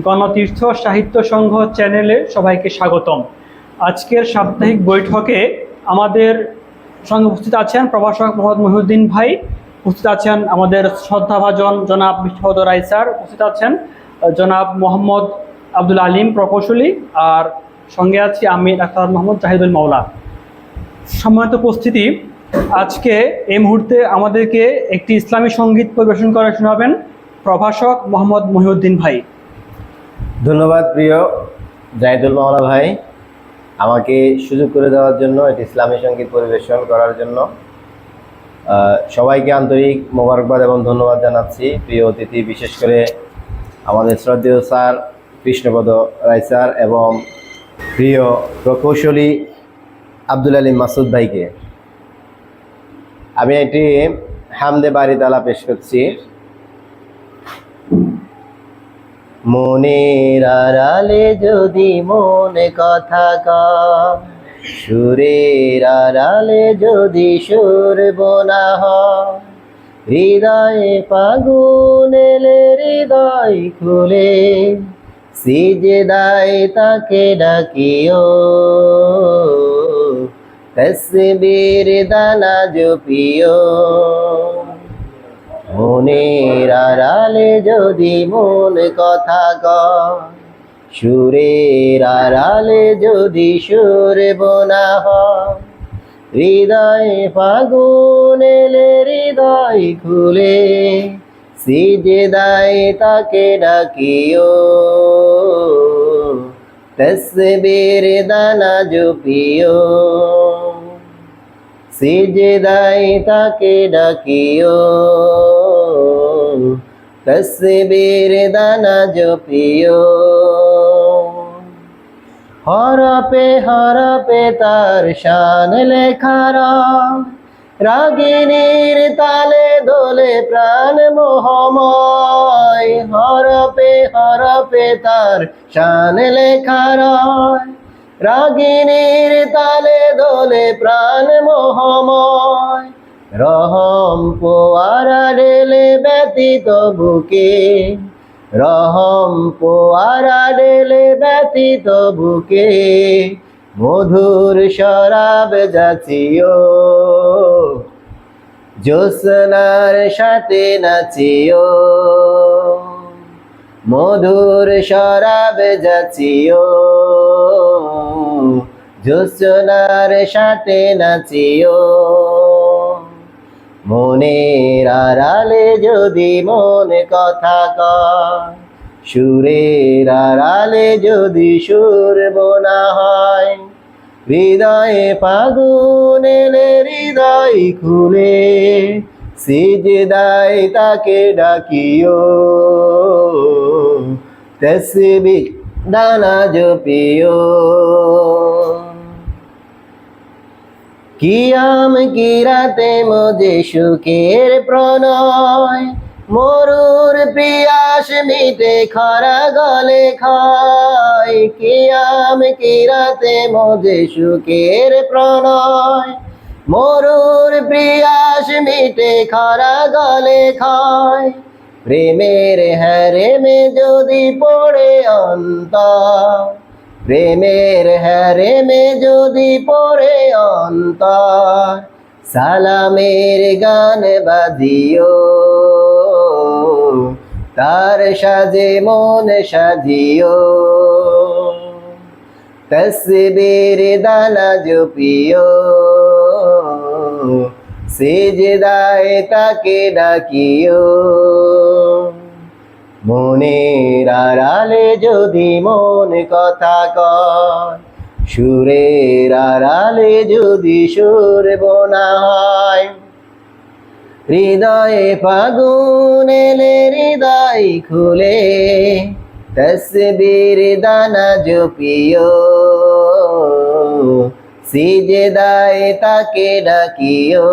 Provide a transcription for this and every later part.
গণতীর্থ সাহিত্য সংঘ চ্যানেলে সবাইকে স্বাগতম। আজকের সাপ্তাহিক বৈঠকে আমাদের সঙ্গে উপস্থিত আছেন প্রভাষক মোহাম্মদ মহিউদ্দিন ভাই, উপস্থিত আছেন আমাদের শ্রদ্ধাভাজন জনাব বিষ্ণুপদ রায় স্যার, উপস্থিত আছেন জনাব মোহাম্মদ আব্দুল আলিম প্রকৌশলী, আর সঙ্গে আছি আমি ডাক্তার মোহাম্মদ জাহিদুল মাওলা। সম্মানিত উপস্থিতি, আজকে এই মুহূর্তে আমাদেরকে একটি ইসলামী সঙ্গীত পরিবেশন করে শোনাবেন প্রভাষক মোহাম্মদ মহিউদ্দিন ভাই। ধন্যবাদ প্রিয় জাহিদুল মাওলা ভাই, আমাকে সুযোগ করে দেওয়ার জন্য, এটি ইসলামী সঙ্গীত পরিবেশন করার জন্য সবাইকে আন্তরিক মোবারকবাদ এবং ধন্যবাদ জানাচ্ছি। প্রিয় অতিথি, বিশেষ করে আমাদের শ্রদ্ধেয় স্যার কৃষ্ণপদ রায় স্যার এবং প্রিয় প্রকৌশলী আব্দুল আলিম মাসুদ ভাইকে। আমি একটি হামদে বাড়ি তালা পেশ করছি। মনের আড়ালে যদি মনে কথা কয়, সুরের আড়ালে যদি সুর বোনা হয়, হৃদয়ে ফাগুন এলে হৃদয় খুলে সিজদায় তাকে ডাকিও, তসবির দানা জপিও। মনের আড়ালে যদি মন কথা কয়, সুরের আড়ালে যদি সুর বোনা হয়, হৃদয়ে ফাগুন এলে হৃদয় খুলে সিজদায় তাকে ডাকিও, তসবির দানা জপিও। সিজদায় তাকে ডাকিও, তসবির দানা জপিও। হরপে হরপে তার শান লেখারা, রাগিনীর তালে দোলে প্রাণ মোহময়। হরপে হরপে তার শান লেখারা, রাগিনীর তালে দোলে প্রাণ মোহময়। রহম পোয়ারা ঢেলে ব্যতীত বুকে, রহম পোয়ারা ঢেলে ব্যতীত বুকে, মধুর শরাব যাচিও, জ্যোৎস্নার সাথে নাচিও। মধুর শরাব যাচিও, জ্যোৎস্নার সাথে নাচিও। মনের আড়ালে যদি মন কথা কয়, সুরের আড়ালে যদি সুর বোনা হয়, হৃদয়ে ফাগুন এলে হৃদয় খুলে সিজদায় তাকে ডাকিও, তসবিহ দানা জপিও। কিয়াম কি রাতে মজে সুখের প্রণয়, মরুর পিয়াস মিটে খরা গলে খায়। কিয়াম কি রাতে মজে সুখের প্রণয়, মরুর পিয়াস মিটে খরা গলে খায়। প্রেমের হ্যারেমে যদি পড়ে অন্তর, প্রেমের হ্যারেমে যদি পড়ে অন্তর, সালামের গান বাজিও, তার সাজে মন সাজিও। তসবির দানা জপিও, সিজদায় তাকে ডাকিও। মনের আড়ালে যদি মন কথা কয়, সুরের আড়ালে যদি সুর বোনা হয়, হৃদয়ে ফাগুন এলে হৃদয় খুলে তসবির দানা জপিও, সিজদায় তাকে ডাকিও,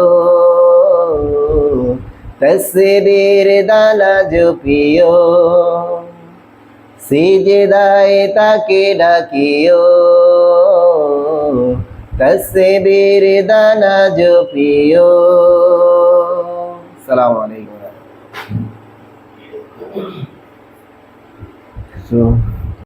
তসবির দানা জপিও, সিজদায় তাকে ডাকিও, তসবির দানা জপিও। আসসালামু আলাইকুম। তো